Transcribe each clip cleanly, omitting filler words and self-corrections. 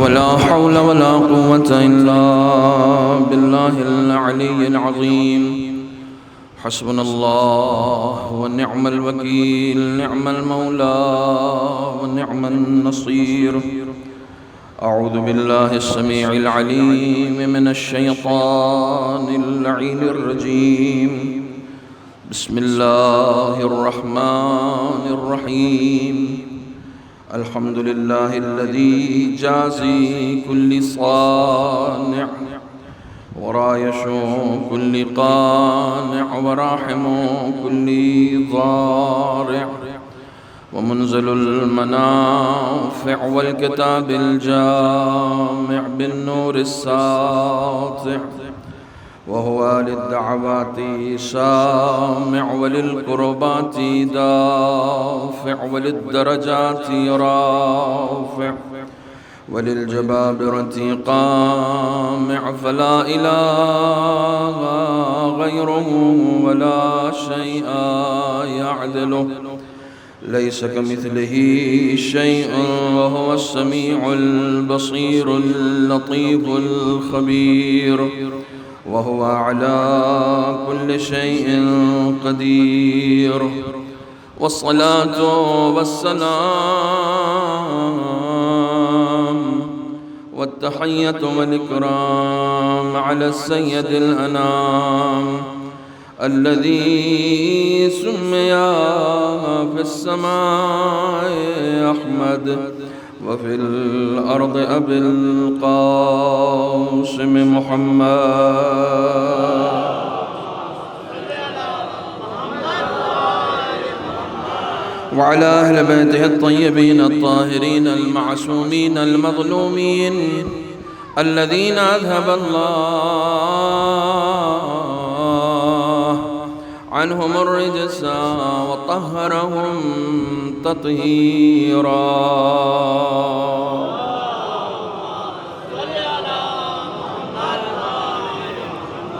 ولا حول ولا قوة إلا بالله العلي العظيم. حسبنا الله ونعم الوكيل، نعم المولى ونعم النصير. أعوذ بالله السميع العليم من الشيطان اللعين الرجيم. بسم الله الرحمن الرحيم. الحمد لله الذي جازي كل صانع ورايش كل قانع ورحم كل ضارع ومنزل المنافع والكتاب الجامع بالنور الساطع، وهو للدعوات سامع وللقربات دافع وللدرجات رافع وللجبابرة قامع، فلا إله غيره ولا شيء يعدله، ليس كمثله شيء وهو السميع البصير اللطيف الخبير، وهو على كل شيء قدير. والصلاة والسلام والتحية والإكرام على السيد الأنام الذي سمي في السماء أحمد وفي الأرض أبي القاسم محمد، وعلى أهل بيته الطيبين الطاهرين المعصومين المظلومين الذين أذهب الله عنهم الرجس وطهرهم تطهيرا.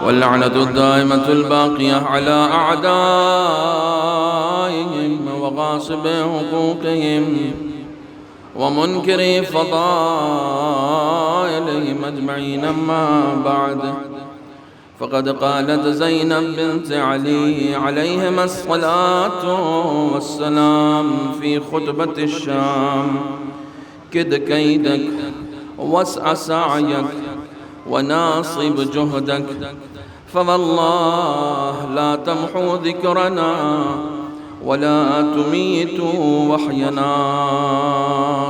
واللعنة الدائمة الباقية على أعدائهم وغاصب حقوقهم ومنكر فضائلهم أجمعين. أما بعد، فقد قالت زينب بنت علي عليهما الصلاة والسلام في خطبة الشام: كد كيدك واسع سعيك وناصب جهدك، فوالله لا تمحو ذكرنا ولا تميت وحينا.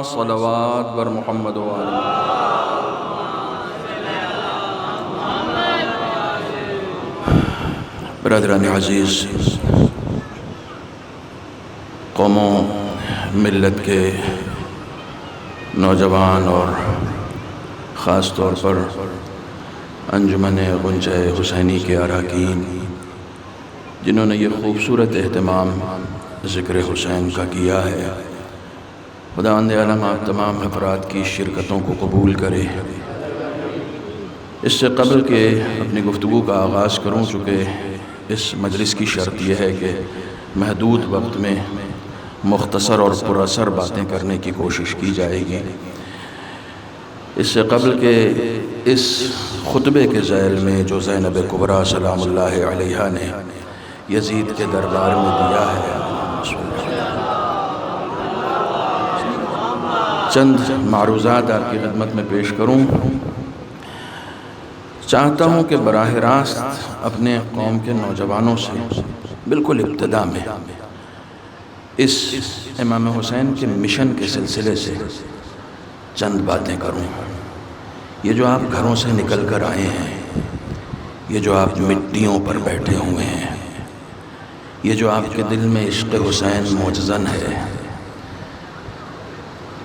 صلوات بر محمد وآله. برادران عزیز، قوم و ملت کے نوجوان اور خاص طور پر انجمن غنچہ حسینی کے اراکین جنہوں نے یہ خوبصورت اہتمام ذکر حسین کا کیا ہے، خداوند عالم آپ تمام افراد کی شرکتوں کو قبول کرے۔ اس سے قبل کہ اپنی گفتگو کا آغاز کروں، چونکہ اس مجلس کی شرط یہ ہے کہ محدود وقت میں مختصر اور پر اثر باتیں کرنے کی کوشش کی جائے گی، اس سے قبل کہ اس خطبے کے ذیل میں جو زینب کبریٰ سلام اللہ علیہا نے یزید کے دربار میں دیا ہے، چند معروضات آپ کی خدمت میں پیش کروں۔ چاہتا ہوں کہ براہ راست اپنے قوم کے نوجوانوں سے بالکل ابتدا میں اس امام حسین کے مشن کے سلسلے سے چند باتیں کروں۔ یہ جو آپ گھروں سے نکل کر آئے ہیں، یہ جو آپ مٹیوں پر بیٹھے ہوئے ہیں، یہ جو آپ کے دل میں عشق حسین معجزن ہے،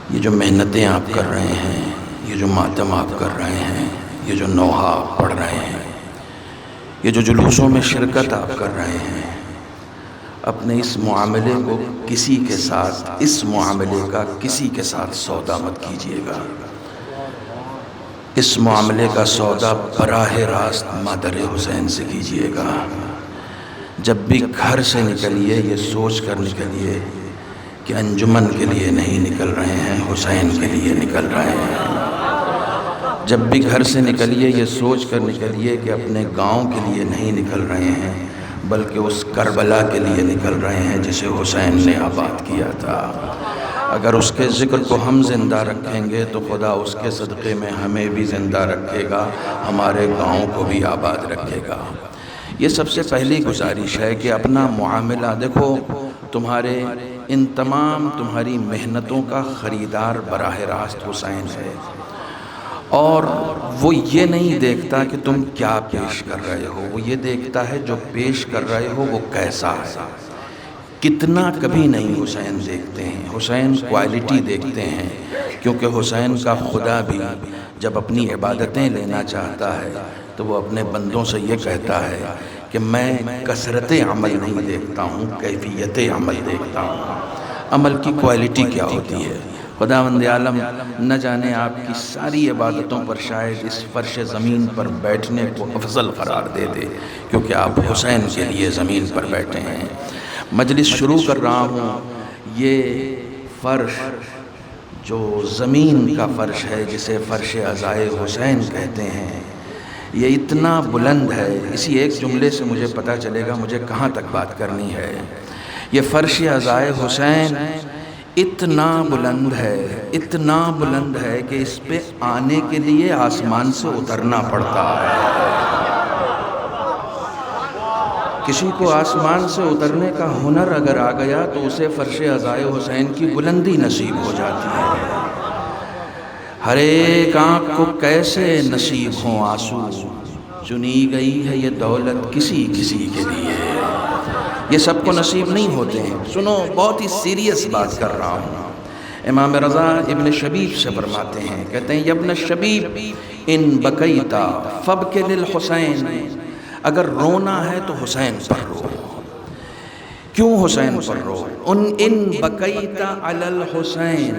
یہ جو محنتیں آپ کر رہے ہیں، یہ جو ماتم آپ کر رہے ہیں، یہ جو نوحہ آپ پڑھ رہے ہیں، یہ جو جلوسوں میں شرکت آپ کر رہے ہیں، اپنے اس معاملے کو کسی کے ساتھ، اس معاملے کا کسی کے ساتھ سودا مت کیجیے گا۔ اس معاملے کا سودا براہ راست مادر حسین سے کیجیے گا۔ جب بھی گھر سے نکلیے یہ سوچ کر نکلیے کہ انجمن کے لیے نہیں نکل رہے ہیں، حسین کے لیے نکل رہے ہیں۔ جب بھی گھر سے نکلیے یہ سوچ کر نکلیے کہ اپنے گاؤں کے لیے نہیں نکل رہے ہیں بلکہ اس کربلا کے لیے نکل رہے ہیں جسے حسین نے آباد کیا تھا۔ اگر اس کے ذکر کو ہم زندہ رکھیں گے تو خدا اس کے صدقے میں ہمیں بھی زندہ رکھے گا، ہمارے گاؤں کو بھی آباد رکھے گا۔ یہ سب سے پہلی گزارش ہے کہ اپنا معاملہ دیکھو، تمہاری محنتوں کا خریدار براہ راست حسین ہے، اور وہ یہ نہیں دیکھتا کہ تم کیا پیش کر رہے ہو، وہ یہ دیکھتا ہے جو پیش کر رہے ہو وہ کیسا ہے، کتنا کبھی نہیں حسین دیکھتے ہیں، حسین کوالٹی دیکھتے ہیں، کیونکہ حسین کا خدا بھی جب اپنی عبادتیں لینا چاہتا ہے تو وہ اپنے بندوں سے یہ کہتا ہے کہ میں کثرت عمل نہیں دیکھتا ہوں، کیفیت عمل دیکھتا ہوں۔ عمل کی کوالٹی کیا ہوتی ہے؟ خداوند عالم نہ جانے آپ کی ساری عبادتوں پر شاید اس فرش زمین پر بیٹھنے کو افضل قرار دے دے، کیونکہ آپ حسین کے لیے زمین پر بیٹھے ہیں۔ مجلس شروع کر رہا ہوں، یہ فرش جو زمین کا فرش ہے جسے فرش عزائے حسین کہتے ہیں، یہ اتنا بلند ہے، اسی ایک جملے سے مجھے پتہ چلے گا مجھے کہاں تک بات کرنی ہے۔ یہ فرش عزائے حسین اتنا بلند ہے کہ اس پہ آنے کے لیے آسمان سے اترنا پڑتا ہے۔ کسی کو آسمان سے اترنے کا ہنر اگر آ گیا تو اسے فرش عزائے حسین کی بلندی نصیب ہو جاتی ہے۔ ہر ایک آنکھ کو کیسے نصیب ہوں آنسو، چنی گئی ہے یہ دولت کسی کسی کے لیے، یہ سب کو نصیب نہیں ہوتے ہیں۔ سنو، بہت ہی سیریس بات کر رہا ہوں۔ امام رضا ابن شبیب سے فرماتے ہیں، کہتے ہیں ابن شبیب ان بکیتا فبک للحسین، اگر رونا ہے تو حسین پر رو۔ کیوں حسین پر رو؟ ان بکیتا علی الحسین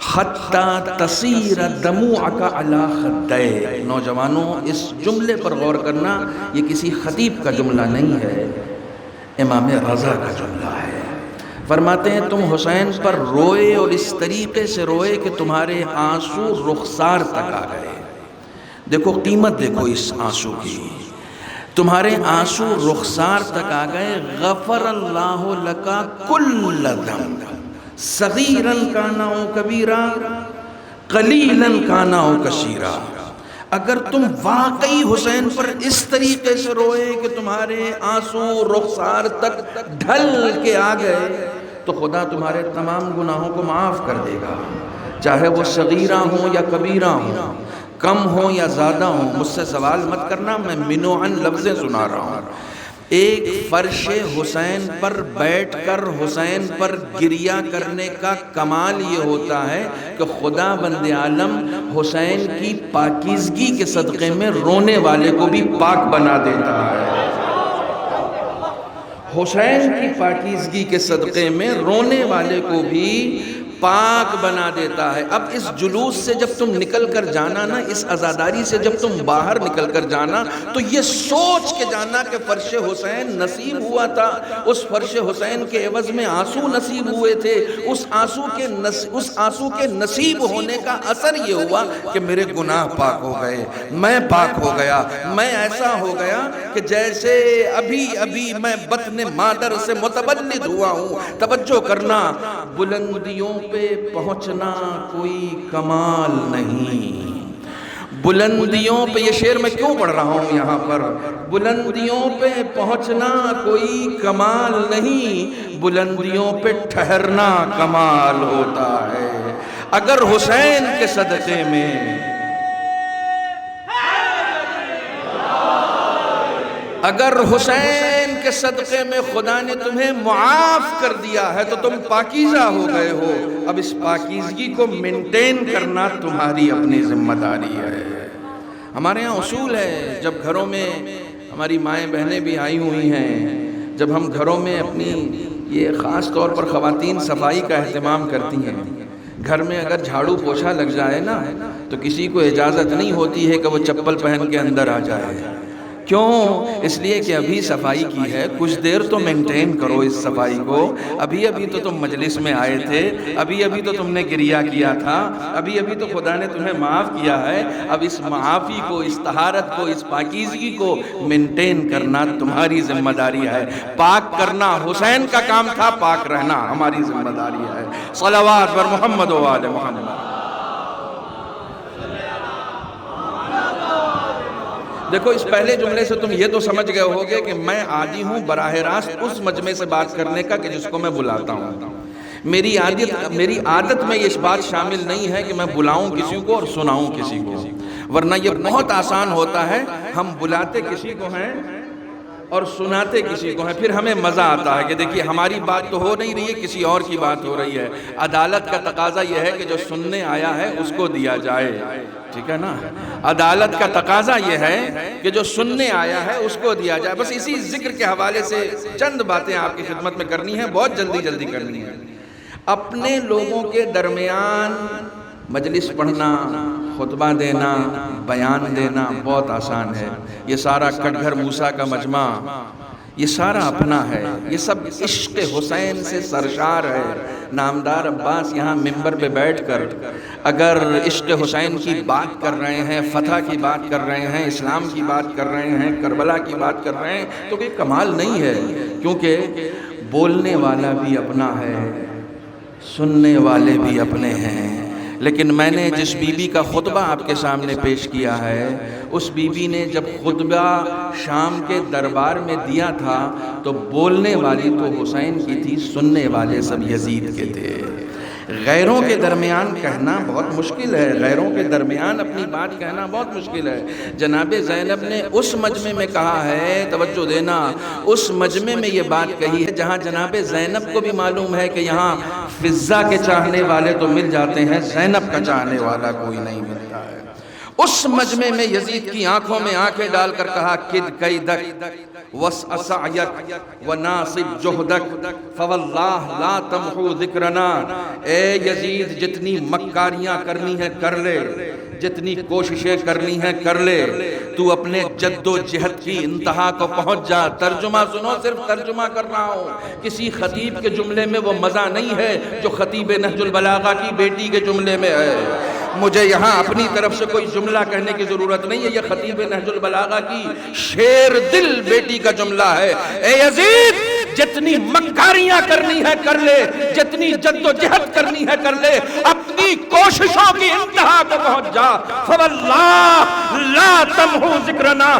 حتی تصیر دموعک علی خدیک۔ نوجوانوں اس جملے پر غور کرنا، یہ کسی خطیب کا جملہ نہیں ہے، امام رضا کا جملہ ہے۔ فرماتے ہیں تم حسین پر روئے اور اس طریقے سے روئے کہ تمہارے آنسو رخسار تک آ گئے۔ دیکھو قیمت، دیکھو اس آنسو کی، تمہارے آنسو رخسار تک آ گئے۔ غفر اللہ لکا کل ذنب صغیرا کانا او کبیرا قلیلا کانا او کثیرا۔ اگر تم واقعی حسین پر اس طریقے سے روئے کہ تمہارے آنسو رخسار تک ڈھل کے آ گئے تو خدا تمہارے تمام گناہوں کو معاف کر دے گا، چاہے وہ صغیرہ ہوں یا کبیرہ ہوں، کم ہوں یا زیادہ ہوں۔ مجھ سے سوال مت کرنا، میں منوعاً لفظیں سنا رہا ہوں۔ ایک فرش حسین پر بیٹھ کر حسین پر گریہ کرنے کا کمال یہ ہوتا ہے کہ خدا بند عالم حسین کی پاکیزگی کے صدقے میں رونے والے کو بھی پاک بنا دیتا ہے۔ حسین کی پاکیزگی کے صدقے میں رونے والے کو بھی پاک بنا دیتا ہے۔ اب اس جلوس سے جب تم نکل کر جانا نا، اس عزاداری سے جب تم باہر نکل کر جانا تو یہ سوچ کے جانا کہ فرش حسین نصیب ہوا تھا، اس فرش حسین کے عوض میں آنسو نصیب ہوئے تھے، اس آنسو کے نصیب ہونے کا اثر یہ ہوا کہ میرے گناہ پاک ہو گئے، میں پاک ہو گیا، میں ایسا ہو گیا کہ جیسے ابھی میں بطن مادر سے متولد ہوا ہوں۔ توجہ کرنا، بلندیوں پہ پہنچنا کوئی کمال نہیں، بلندیوں پہ، یہ شعر میں کیوں پڑھ رہا ہوں یہاں پر، بلندیوں پہ پہنچنا کوئی کمال نہیں، بلندیوں پہ ٹھہرنا کمال ہوتا ہے۔ اگر حسین کے صدقے میں صدقے میں خدا نے تمہیں معاف کر دیا ہے تو تم پاکیزہ ہو گئے ہو۔ اب اس پاکیزگی کو مینٹین کرنا تمہاری اپنی ذمہ داری ہے۔ ہمارے ہاں اصول ہے، جب گھروں میں ہماری مائیں بہنیں بھی آئی ہوئی ہیں، جب ہم گھروں میں اپنی، یہ خاص طور پر خواتین صفائی کا اہتمام کرتی ہیں، گھر میں اگر جھاڑو پوچھا لگ جائے نا تو کسی کو اجازت نہیں ہوتی ہے کہ وہ چپل پہن کے اندر آ جائے، کیوں؟ اس لیے کہ ابھی صفائی کی ہے، کچھ دیر تو مینٹین کرو اس صفائی کو۔ ابھی تو تم مجلس میں آئے تھے، ابھی تو تم نے گریہ کیا تھا، ابھی تو خدا نے تمہیں معاف کیا ہے۔ اب اس معافی کو، اس طہارت کو، اس پاکیزگی کو مینٹین کرنا تمہاری ذمہ داری ہے۔ پاک کرنا حسین کا کام تھا، پاک رہنا ہماری ذمہ داری ہے۔ صلوات بر محمد و آل محمد۔ دیکھو اس پہلے جملے سے تم یہ تو سمجھ گئے ہوگے کہ میں عادی ہوں براہ راست اس مجمع سے بات کرنے کا کہ جس کو میں بلاتا ہوں۔ میری عادت میں اس بات شامل نہیں ہے کہ میں بلاؤں کسی کو اور سناؤں کسی کو، ورنہ یہ بہت آسان ہوتا ہے، ہم بلاتے کسی کو ہیں اور سناتے کسی کو ہیں، پھر ہمیں مزہ آتا ہے کہ دیکھیے ہماری بات تو ہو نہیں رہی ہے، کسی اور کی بات ہو رہی ہے۔ عدالت کا تقاضا یہ ہے کہ جو سننے آیا ہے اس کو دیا جائے، ٹھیک ہے نا؟ عدالت کا تقاضا یہ ہے کہ جو سننے آیا ہے اس کو دیا جائے۔ بس اسی ذکر کے حوالے سے چند باتیں آپ کی خدمت میں کرنی ہیں، بہت جلدی کرنی ہیں۔ اپنے لوگوں کے درمیان مجلس پڑھنا، خطبہ دینا، بیان دینا بہت آسان ہے۔ یہ سارا کٹگھر موسیٰ کا مجمع، یہ سارا اپنا ہے، یہ سب عشق حسین سے سرشار ہے۔ نامدار عباس یہاں ممبر پہ بیٹھ کر اگر عشق حسین کی بات کر رہے ہیں، فتح کی بات کر رہے ہیں، اسلام کی بات کر رہے ہیں، کربلا کی بات کر رہے ہیں، تو کوئی کمال نہیں ہے، کیونکہ بولنے والا بھی اپنا ہے، سننے والے بھی اپنے ہیں۔ لیکن میں نے جس بی بی کا خطبہ آپ کے سامنے پیش کیا ہے، اس بی بی نے جب خطبہ شام کے دربار میں دیا تھا تو بولنے والی تو حسین کی تھی، سننے والے سب یزید کے تھے۔ غیروں کے درمیان کہنا بہت مشکل ہے، غیروں کے درمیان اپنی بات کہنا بہت مشکل ہے۔ جناب زینب نے اس مجمع میں کہا ہے، توجہ دینا، اس مجمع میں یہ بات کہی ہے جہاں جناب زینب کو بھی معلوم ہے کہ یہاں فضہ کے چاہنے والے تو مل جاتے ہیں، زینب کا چاہنے والا کوئی نہیں ملتا ہے۔ اس مجمع میں یزید کی آنکھوں میں آنکھیں ڈال کر کہا، کد قیدک وسعیک وناصب جہدک فواللہ لا تمحو ذکرنا۔ اے یزید جتنی مکاریاں کرنی ہے کر لے، جتنی کوششیں کرنی ہے کر لے، تو اپنے جد و جہد کی انتہا کو پہنچ جا۔ ترجمہ سنو، صرف ترجمہ کر رہا ہوں، کسی خطیب کے جملے میں وہ مزہ نہیں ہے جو خطیب نہج البلاغہ کی بیٹی کے جملے میں ہے۔ مجھے یہاں اپنی طرف سے کوئی جملہ کہنے کی ضرورت نہیں ہے، یہ خطیب نہج البلاغہ کی شیر دل بیٹی کا جملہ ہے۔ اے یزید جتنی مکاریاں کرنی ہے کر لے، جتنی جد و جہد کرنی ہے کر لے، اپنی کوششوں کی انتہا کو پہنچ جا۔ فواللہ لا تمحو ذکرنا۔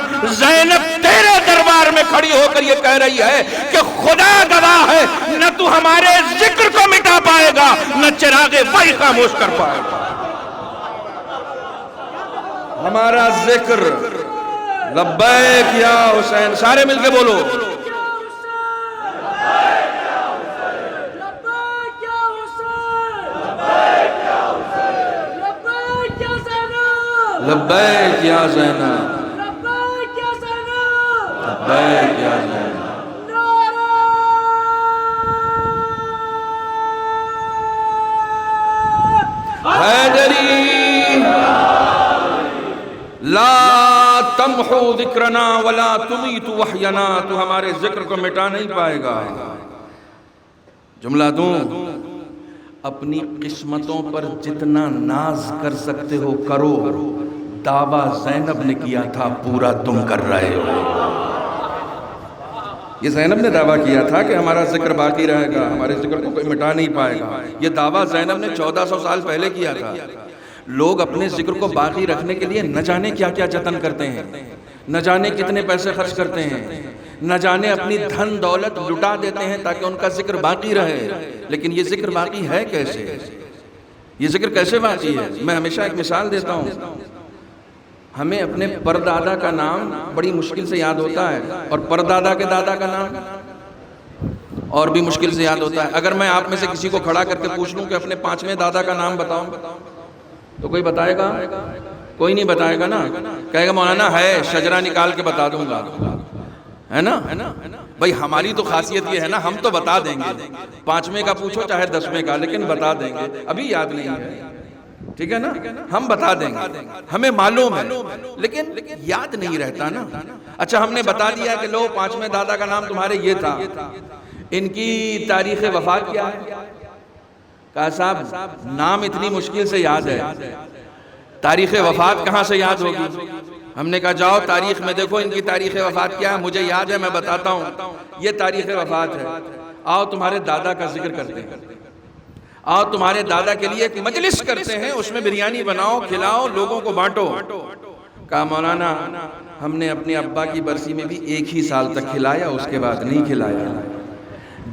زینب تیرے دربار میں کھڑی ہو کر یہ کہہ رہی ہے کہ خدا گواہ ہے، نہ تو ہمارے ذکر کو مٹا پائے گا، نہ چراغ وحی خاموش کر پائے گا۔ ہمارا ذکر لبیک یا حسین، سارے مل کے بولو، لبیک یا زینب، لبیک یا زینب، لبیک یا زینب۔ حیدری لا تمحو ذکرنا ولا تمیت وحینا۔ تو ہمارے ذکر کو مٹا نہیں پائے گا۔ جملہ دوں، اپنی قسمتوں پر جتنا ناز کر سکتے ہو کرو، دعویٰ زینب نے کیا تھا پورا تم کر رہے ہو۔ یہ زینب نے دعویٰ کیا تھا کہ ہمارا ذکر باقی رہے گا، ہمارے ذکر کو کوئی مٹا نہیں پائے گا۔ یہ دعویٰ زینب نے 1400 سال پہلے کیا تھا۔ لوگ اپنے ذکر کو باقی رکھنے کے لیے نہ جانے کیا کیا جتن کرتے ہیں، نہ جانے کتنے پیسے خرچ کرتے ہیں، نہ جانے اپنی دھن دولت لٹا دیتے ہیں تاکہ ان کا ذکر باقی رہے۔ لیکن یہ ذکر باقی ہے کیسے؟ یہ ذکر کیسے باقی ہے؟ میں ہمیشہ ایک مثال دیتا ہوں۔ ہمیں اپنے پردادا کا نام بڑی مشکل سے یاد ہوتا ہے، اور پردادا کے دادا کا نام اور بھی مشکل سے یاد ہوتا ہے۔ اگر میں آپ میں سے کسی کو کھڑا کر کے پوچھ لوں کہ اپنے 5ویں دادا کا نام بتاؤں تو کوئی بتائے گا؟ کوئی نہیں بتائے گا نا، کہے گا مولانا ہے، شجرہ نکال کے بتا دوں گا، ہے نا؟ بھئی ہماری تو خاصیت یہ ہے نا، ہم تو بتا دیں گے، 5ویں کا پوچھو چاہے 10ویں کا، لیکن بتا دیں گے، ابھی یاد نہیں ہے۔ ٹھیک ہے نا، ہم بتا دیں گے، ہمیں معلوم ہے لیکن یاد نہیں رہتا نا۔ اچھا ہم نے بتا دیا کہ لو 5ویں دادا کا نام تمہارے یہ تھا، ان کی تاریخ وفات کیا ہے؟ کہا صاحب نام اتنی مشکل سے یاد ہے، تاریخ وفات کہاں سے یاد ہوگی؟ ہم نے کہا جاؤ تاریخ میں دیکھو ان کی تاریخ وفات کیا ہے، مجھے یاد ہے میں بتاتا ہوں، یہ تاریخ وفات ہے، آؤ تمہارے دادا کا ذکر کرتے ہیں، آؤ تمہارے دادا کے لیے ایک مجلس کرتے ہیں، اس میں بریانی بناؤ، کھلاؤ، لوگوں کو بانٹو۔ کہا مولانا ہم نے اپنے ابا کی برسی میں بھی 1 ہی سال تک کھلایا، اس کے بعد نہیں کھلایا۔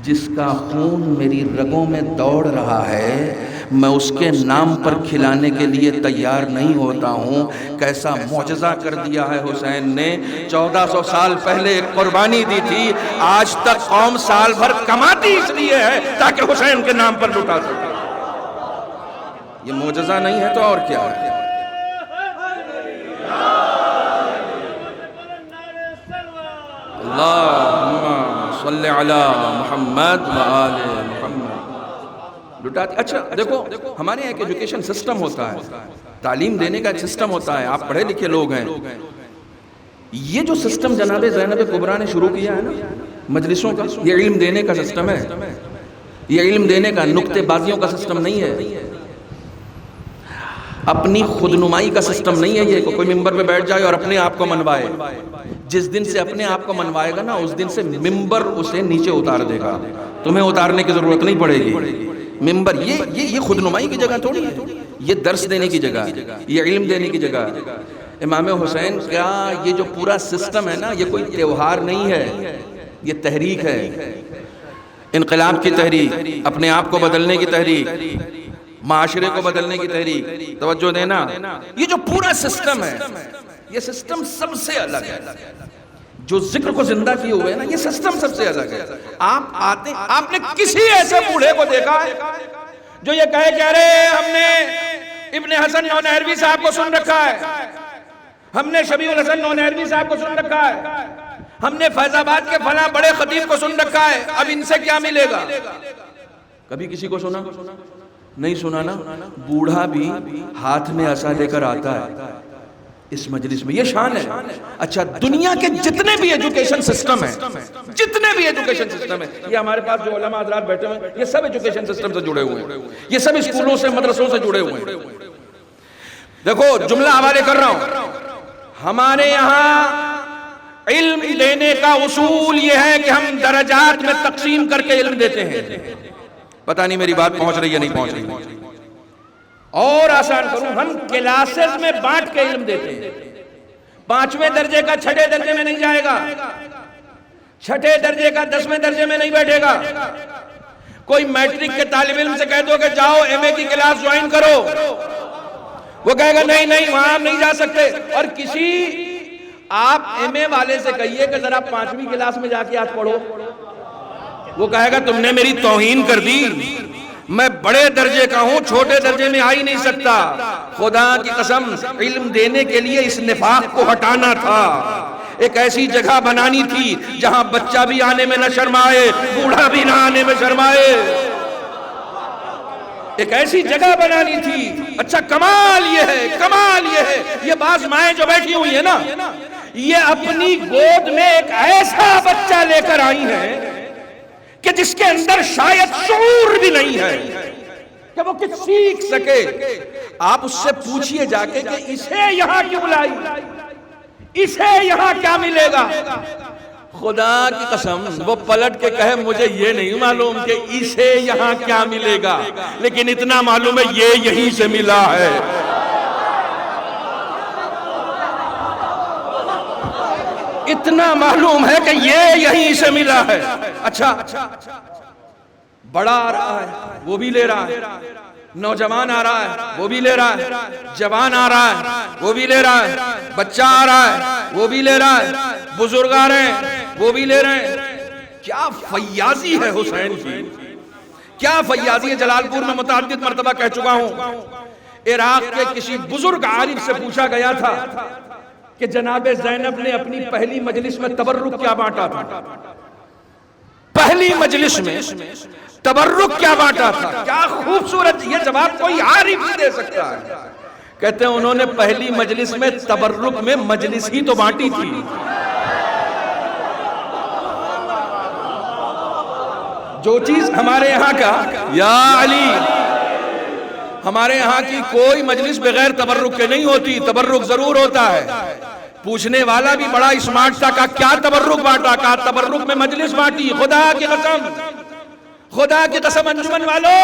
جس کا خون میری رگوں میں دوڑ رہا ہے میں اس کے نام پر کھلانے کے لیے تیار نہیں ہوتا ہوں۔ کیسا معجزہ کر دیا ہے حسین نے، 1400 سال پہلے ایک قربانی دی تھی، آج تک قوم سال بھر کماتی اس لیے ہے تاکہ حسین کے نام پر لٹا سکے۔ یہ معجزہ نہیں ہے تو اور کیا ہے؟ اللہم صلی علی محمد و آل محمد۔ لٹاتی۔ اچھا دیکھو ہمارے یہاں ایک ایجوکیشن سسٹم ہوتا ہے، تعلیم دینے کا ایک سسٹم ہوتا ہے، آپ پڑھے لکھے لوگ ہیں، یہ جو سسٹم جناب زینب کبریٰ نے شروع کیا ہے نا مجلسوں کا، یہ علم دینے کا سسٹم ہے، یہ علم دینے کا، نکتے بازیوں کا سسٹم نہیں ہے، اپنی خود نمائی کا سسٹم نہیں ہے یہ کہ کوئی ممبر پہ بیٹھ جائے اور اپنے آپ کو منوائے۔ جس دن سے اپنے آپ کو منوائے گا نا اس دن سے ممبر اسے نیچے اتار دے گا، تمہیں اتارنے کی ضرورت نہیں پڑے گی۔ ممبر یہ خود نمائی کی جگہ تھوڑی ہے، یہ درس دینے کی جگہ ہے، یہ علم دینے کی جگہ ہے۔ امام حسین کا یہ جو پورا سسٹم ہے نا یہ کوئی تہوار نہیں ہے، یہ تحریک ہے، انقلاب کی تحریک، اپنے آپ کو بدلنے کی تحریک، معاشرے کو بدلنے کی تحریک۔ توجہ دینا، یہ جو پورا سسٹم ہے یہ سسٹم سب سے الگ ہے، جو ذکر کو زندہ کیے ہوئے ہیں نا یہ سسٹم سب سے الگ ہے۔ آپ نے کسی ایسے بوڑھے کو دیکھا ہے جو یہ کہے کہ ارے ہم نے ابن حسن نونہروی صاحب کو سن رکھا ہے، ہم نے شبیہ الحسن نونہروی صاحب کو سن رکھا ہے، ہم نے فیض آباد کے فلاں بڑے خطیب کو سن رکھا ہے، اب ان سے کیا ملے گا؟ کبھی کسی کو سنا؟ نہیں سنا نا۔ بوڑھا بھی ہاتھ میں عصا لے کر آتا ہے اس مجلس میں، یہ شان ہے۔ اچھا دنیا کے جتنے بھی ایجوکیشن سسٹم ہیں، جتنے بھی ایجوکیشن سسٹم ہیں، یہ ہمارے پاس جو علماء حضرات بیٹھے ہوئے ہیں یہ سب ایجوکیشن سسٹم سے جڑے ہوئے ہیں، یہ سب اسکولوں سے مدرسوں سے جڑے ہوئے ہیں۔ دیکھو جملہ حوالے کر رہا ہوں، ہمارے یہاں علم لینے کا اصول یہ ہے کہ ہم درجات میں تقسیم کر کے علم دیتے ہیں۔ پتہ نہیں میری بات پہنچ رہی ہے نہیں پہنچ رہی؟ اور آسان کروں، ہم کلاسز میں بانٹ کے علم دیتے ہیں۔ 5ویں درجے کا 6ٹھے درجے میں نہیں جائے گا، 6ٹھے درجے کا 10ویں درجے میں نہیں بیٹھے گا۔ کوئی میٹرک کے طالب علم سے کہہ دو کہ جاؤ ایم اے کی کلاس جوائن کرو، وہ کہے گا نہیں نہیں وہاں ہم نہیں جا سکتے۔ اور کسی آپ ایم اے والے سے کہیے کہ ذرا 5ویں کلاس میں جا کے آج پڑھو، وہ کہے گا تم نے میری توہین کر دی، میں بڑے درجے کا ہوں، چھوٹے درجے میں آ ہی نہیں سکتا۔ خدا کی قسم علم دینے کے لیے اس نفاق کو ہٹانا تھا، ایک ایسی جگہ بنانی تھی جہاں بچہ بھی آنے میں نہ شرمائے، بوڑھا بھی نہ آنے میں شرمائے، ایک ایسی جگہ بنانی تھی۔ اچھا کمال یہ ہے، کمال یہ ہے، یہ بعض مائیں جو بیٹھی ہوئی ہیں نا یہ اپنی گود میں ایک ایسا بچہ لے کر آئی ہیں کہ جس کے اندر شاید شعور بھی نہیں ہے کہ وہ کچھ سیکھ سکے۔ آپ اس سے پوچھئے جا کے کہ اسے یہاں کیوں بلائی، اسے یہاں کیا ملے گا؟ خدا کی قسم وہ پلٹ کے کہے مجھے یہ نہیں معلوم کہ اسے یہاں کیا ملے گا، لیکن اتنا معلوم ہے یہ یہیں سے ملا ہے۔ اتنا معلوم ہے کہ یہ یہیں سے ملا ہے۔ اچھا بڑا آ رہا ہے وہ بھی لے رہا ہے، نوجوان آ رہا ہے وہ بھی لے رہا ہے، جوان آ رہا ہے وہ بھی لے رہا ہے، بچہ آ رہا ہے وہ بھی لے رہا ہے، بزرگ آ رہے ہیں وہ بھی لے رہے ہیں۔ کیا فیاضی ہے حسین کی، کیا فیاضی ہے۔ جلال پور میں متعدد مرتبہ کہہ چکا ہوں، عراق کے کسی بزرگ عارف سے پوچھا گیا تھا کہ جناب زینب نے اپنی پہلی مجلس میں تبرک کیا بانٹا تھا؟ پہلی مجلس میں تبرک کیا بانٹا تھا؟ کیا خوبصورت، یہ جواب کوئی عارف نہیں دے سکتا ہے۔ کہتے ہیں انہوں نے پہلی مجلس میں تبرک میں مجلس ہی تو بانٹی تھی۔ جو چیز ہمارے یہاں کا یا علی، ہمارے یہاں کی کوئی مجلس بغیر تبرک کے نہیں ہوتی، تبرک ضرور ہوتا ہے۔ پوچھنے والا بھی بڑا اسمارٹ تھا، کہا کیا تبرک بانٹا؟ کہا تبرک میں مجلس بانٹی۔ خدا کی قسم، خدا کی قسم انجمن والو،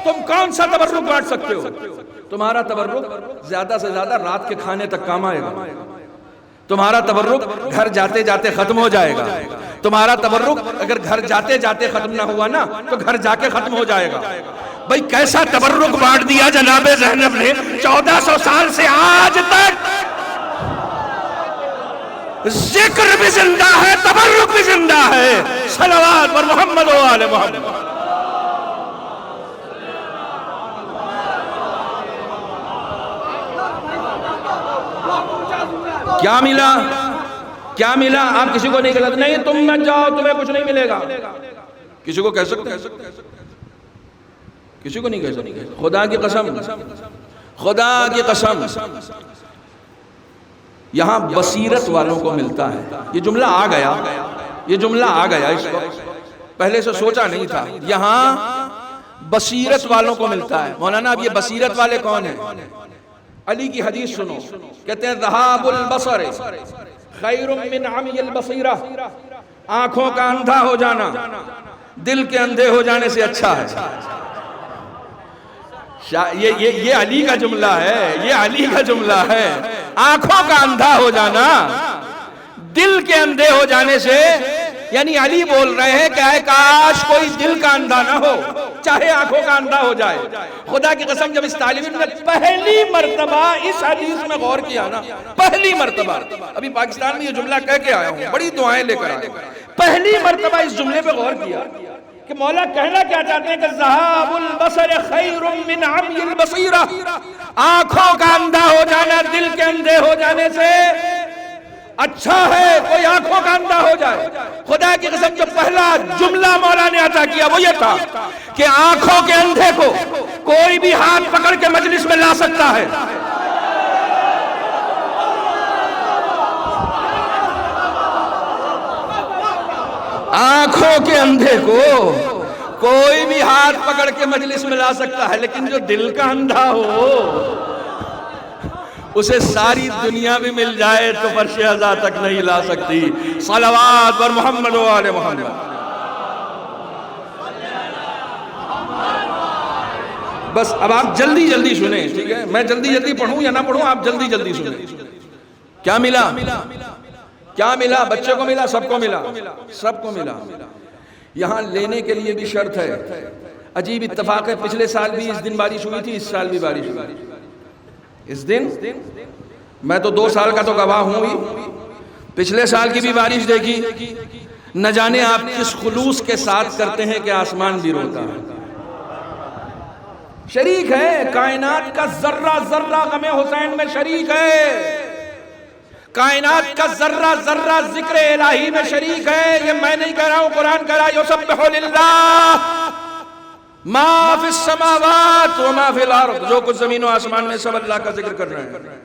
تم کون سا تبرک بانٹ سکتے ہو؟ تمہارا تبرک زیادہ سے زیادہ رات کے کھانے تک کام آئے گا، تمہارا تبرک گھر جاتے جاتے ختم ہو جائے گا، تمہارا تبرک اگر گھر جاتے جاتے ختم نہ ہوا نا تو گھر جا کے ختم ہو جائے گا۔ بھئی کیسا تبرک بانٹ دیا جناب زینب نے، 1400 سال سے آج تک ذکر بھی زندہ ہے، تبرک بھی زندہ ہے۔ صلوات اور محمد و آل محمد۔ کیا ملا؟ کیا ملا؟ آپ کسی کو نہیں کہہ سکتے نہیں تم مت جاؤ تمہیں کچھ نہیں ملے گا، کسی کو کہہ سکتے ہیں؟ کسی کو نہیں کہہ سکتے۔ خدا کی قسم، خدا کی قسم، یہاں بصیرت والوں کو ملتا ہے۔ یہ جملہ آ گیا، یہ جملہ آ گیا، اس کو پہلے سے سوچا نہیں تھا۔ یہاں بصیرت والوں کو ملتا ہے۔ مولانا اب یہ بصیرت والے کون ہیں؟ علی کی حدیث سنو، کہتے ہیں ذہاب البصر خیر من عمی البصیرہ، آنکھوں کا اندھا ہو جانا دل کے اندھے ہو جانے سے اچھا ہے۔ یہ علی کا جملہ ہے، یہ علی کا جملہ ہے۔ آنکھوں کا اندھا ہو جانا دل کے اندھے ہو جانے سے، یعنی علی بول رہے ہیں کہ اے کاش کوئی دل کا اندھا نہ ہو، چاہے آنکھوں کا اندھا ہو جائے۔ خدا کی قسم جب اس طالب علم نے پہلی مرتبہ اس حدیث میں غور کیا نا، پہلی مرتبہ، ابھی پاکستان میں یہ جملہ کہہ کے آیا ہوں، بڑی دعائیں لے کر آیا ہوں، پہلی مرتبہ اس جملے پہ غور کیا کہ مولا کہنا کیا چاہتے ہیں کہ ذہاب البصر خیر من عمی البصیرہ، آنکھوں کا اندھا ہو جانا دل کے اندھے ہو جانے سے اچھا ہے کوئی آنکھوں کا اندھا ہو جائے۔ خدا کی قسم جو پہلا جملہ مولا نے عطا کیا وہ یہ تھا کہ آنکھوں کے اندھے کو کوئی بھی ہاتھ پکڑ کے مجلس میں لا سکتا ہے۔ آنکھوں کے اندھے کو کوئی بھی ہاتھ پکڑ کے مجلس میں لا سکتا ہے، لیکن جو دل کا اندھا ہو اسے ساری دنیا بھی مل جائے تو فرش عزا تک نہیں لا سکتی۔ صلوات اور محمد و آل محمد۔ بس اب آپ جلدی جلدی سنیں، ٹھیک ہے؟ میں جلدی جلدی پڑھوں یا نہ پڑھوں، آپ جلدی جلدی سنیں۔ کیا ملا؟ کیا ملا؟ بچے کو ملا، سب کو ملا، سب کو ملا۔ یہاں لینے کے لیے بھی شرط ہے۔ عجیب اتفاق ہے، پچھلے سال بھی اس دن بارش ہوئی تھی، اس سال بھی بارش ہوئی۔ اس دن میں تو 2 سال کا تو گواہ ہوں ہی، پچھلے سال کی بھی بارش دیکھی، نہ جانے آپ کس خلوص کے ساتھ کرتے ہیں کہ آسمان بھی روتا ہے۔ شریک ہے کائنات کا ذرہ ذرہ غم حسین میں شریک ہے، کائنات کا ذرہ ذرہ ذکر الہی میں شریک ہے۔ یہ میں نہیں کہہ رہا ہوں، قرآن کہہ رہا ہے یسبح للہ ما فی السماوات وما فی الارض، جو کچھ زمین و آسمان میں سب اللہ کا ذکر کر رہے ہیں۔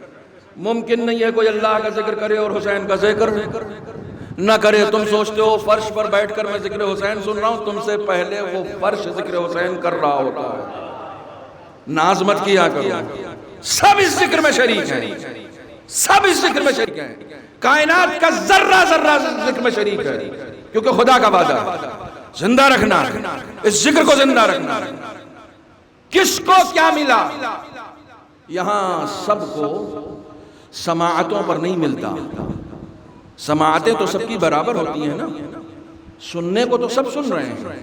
ممکن نہیں ہے کوئی اللہ کا ذکر کرے اور حسین کا ذکر نہ کرے۔ تم سوچتے ہو فرش پر بیٹھ کر میں ذکر حسین سن رہا ہوں، تم سے پہلے وہ فرش ذکر حسین کر رہا ہوتا ہے۔ ناز مت کیا کرو، سب اس ذکر میں شریک ہیں، سب اس ذکر میں شریک ہیں۔ کائنات کا ذرہ ذرہ ذکر میں شریک ہے، کیونکہ خدا کا وعدہ زندہ رکھنا، اس ذکر کو زندہ رکھنا۔ کس کو کیا ملا؟ یہاں سب کو سماعتوں پر نہیں ملتا۔ سماعتیں تو سب کی برابر ہوتی ہیں نا، سننے کو تو سب سن رہے ہیں۔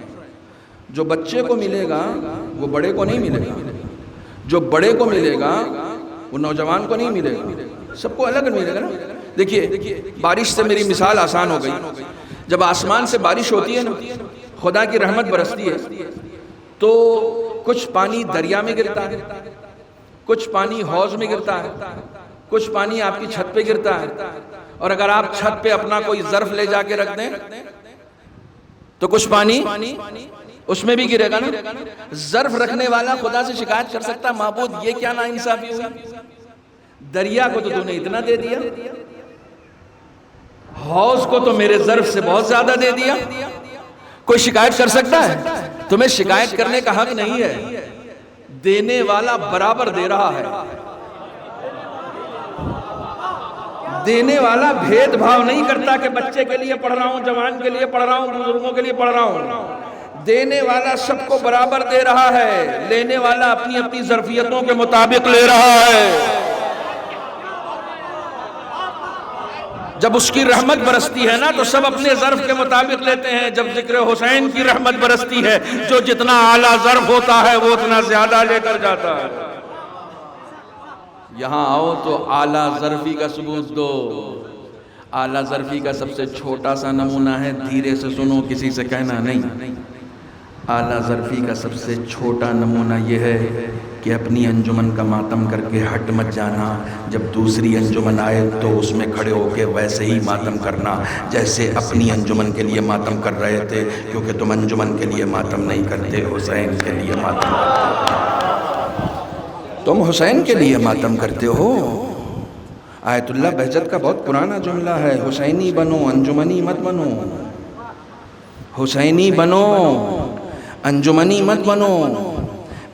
جو بچے کو ملے گا وہ بڑے کو نہیں ملے گا، جو بڑے کو ملے گا وہ نوجوان کو نہیں ملے گا، سب کو الگ ملے گا نا۔ دیکھیے بارش سے میری مثال آسان ہو گئی۔ جب آسمان سے بارش ہوتی ہے نا، خدا کی رحمت برستی ہے، تو کچھ پانی دریا میں گرتا ہے، کچھ پانی حوض میں گرتا ہے، کچھ پانی آپ کی چھت پہ گرتا ہے۔ اور اگر آپ چھت پہ اپنا کوئی ظرف لے جا کے رکھ دیں تو کچھ پانی اس میں بھی گرے گا نا. ظرف رکھنے والا خدا سے شکایت کر سکتا معبود یہ کیا ناانصافی ہوئی، دریا کو تو نے اتنا دے دیا، حوض کو تو میرے ظرف سے بہت زیادہ دے دیا. کوئی شکایت کر سکتا ہے؟ تمہیں شکایت کرنے کا حق نہیں ہے، دینے والا برابر دے رہا ہے. دینے والا بھید بھاؤ نہیں کرتا کہ بچے کے لیے پڑھ رہا ہوں، جوان کے لیے پڑھ رہا ہوں، بزرگوں کے لیے پڑھ رہا ہوں. دینے والا سب کو برابر دے رہا ہے، لینے والا اپنی اپنی ظرفیتوں کے مطابق لے رہا ہے. جب اس کی رحمت برستی ہے نا تو سب اپنے ظرف کے مطابق لیتے ہیں. جب ذکر حسین کی رحمت برستی ہے، جو جتنا اعلیٰ ظرف ہوتا ہے وہ اتنا زیادہ لے کر جاتا ہے. یہاں آؤ تو اعلیٰ ظرفی کا ثبوت دو. اعلیٰ ظرفی کا سب سے چھوٹا سا نمونہ ہے، دھیرے سے سنو، کسی سے کہنا نہیں. اعلیٰ ظرفی کا سب سے چھوٹا نمونہ یہ ہے کہ اپنی انجمن کا ماتم کر کے ہٹ مت جانا. جب دوسری انجمن آئے تو اس میں کھڑے ہو کے ویسے ہی ماتم کرنا جیسے اپنی انجمن کے لیے ماتم کر رہے تھے، کیونکہ تم انجمن کے لیے ماتم نہیں کرتے، حسین کے لیے ماتم کرتے. تم حسین کے لیے ماتم کرتے ہو. آیت اللہ بہجت کا بہت پرانا جملہ ہے، حسینی بنو انجمنی مت بنو. حسینی بنو انجمنی مت بنو.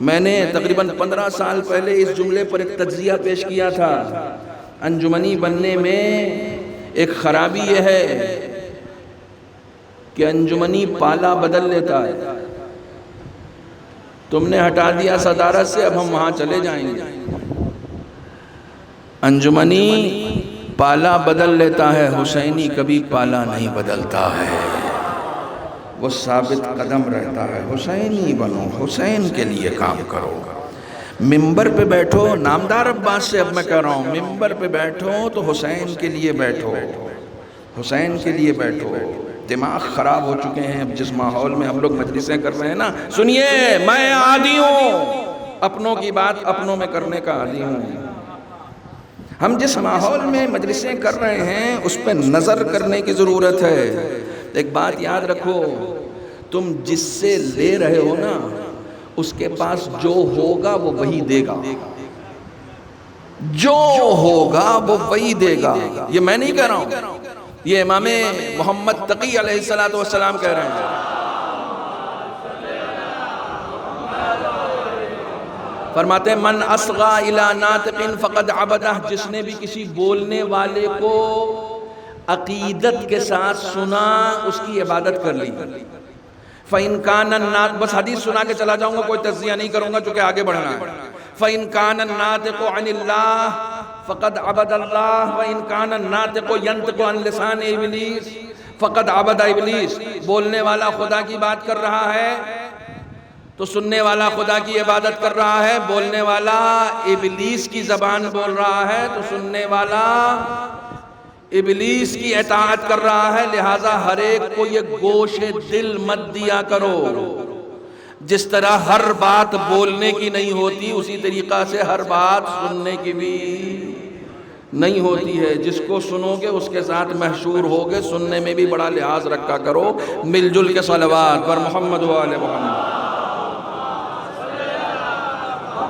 میں نے تقریباً 15 سال پہلے اس جملے پر ایک تجزیہ پیش کیا تھا. انجمنی بننے میں ایک خرابی یہ ہے کہ انجمنی پالا بدل لیتا ہے. تم نے ہٹا دیا صدارت سے، اب ہم وہاں چلے جائیں گے. انجمنی پالا بدل لیتا ہے، حسینی کبھی پالا نہیں بدلتا ہے، وہ ثابت قدم رہتا ہے. حسینی بنو، حسین کے لیے کام کرو. ممبر پہ بیٹھو، نامدار عباس سے اب میں کہہ رہا ہوں، ممبر پہ بیٹھو تو حسین کے لیے بیٹھو، حسین کے لیے بیٹھو. دماغ خراب ہو چکے ہیں اب جس ماحول میں ہم لوگ مجلسیں کر رہے ہیں نا. سنیے، میں عادی ہوں اپنوں کی بات اپنوں میں کرنے کا عادی ہوں. ہم جس ماحول میں مجلسیں کر رہے ہیں اس پہ نظر کرنے کی ضرورت ہے. ایک بات یاد رکھو، تم جس سے لے رہے ہو نا اس کے پاس جو ہوگا وہ وہی دے گا. جو ہوگا وہ وہی دے گا. یہ میں نہیں کہہ رہا ہوں، یہ امام محمد تقی علیہ السلام کہہ رہے ہیں. فرماتے ہیں من اصغى الى ناطق فقد عبدہ، جس نے بھی کسی بولنے والے کو عقیدت کے ساتھ سنا اس کی عبادت کر لی. فَإِن كَانَ النَّاطِقُ، بس حدیث سنا کے چلا جاؤں گا، کوئی تجزیہ نہیں کروں گا چونکہ آگے بڑھنا ہے. فَإِن كَانَ النَّاطِقُ عَنِ اللَّهِ فَقَدْ عَبَدَ اللَّهِ وَإِن كَانَ النَّاطِقُ يَنطِقُ عَنْ لِسَانِ إِبْلِيسَ فَقَدْ عَبَدَ إِبْلِيسَ. بولنے والا خدا کی بات کر رہا ہے تو سننے والا خدا کی عبادت کر رہا ہے. بولنے والا ابلیس کی زبان بول رہا ہے تو سننے والا ابلیس کی اطاعت کر رہا ہے. لہٰذا ہر ایک کو یہ گوش دل مت دیا کرو. جس طرح ہر بات بولنے کی نہیں ہوتی اسی طریقہ سے ہر بات سننے کی بھی نہیں ہوتی ہے. جس کو سنو گے اس کے ساتھ محشور ہوگے. سننے میں بھی بڑا لحاظ رکھا کرو. مل جل کے صلوات پر محمد و آل محمد.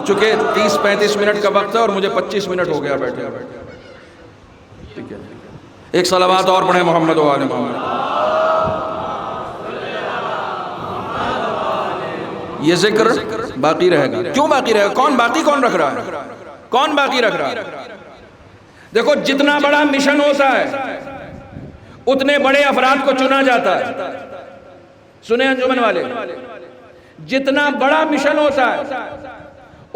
چونکہ 30-35 منٹ کا وقت ہے اور مجھے 25 منٹ ہو گیا بیٹھے. ٹھیک ہے، ایک صلوات اور پڑھیں محمد و آل محمد. یہ ذکر باقی رہے گا. کیوں باقی رہے گا؟ کون باقی کون رکھ رہا ہے؟ کون باقی رکھ رہا ہے؟ دیکھو، جتنا بڑا مشن ہوتا ہے اتنے بڑے افراد کو چنا جاتا ہے. سنیں انجمن والے، جتنا بڑا مشن ہوتا ہے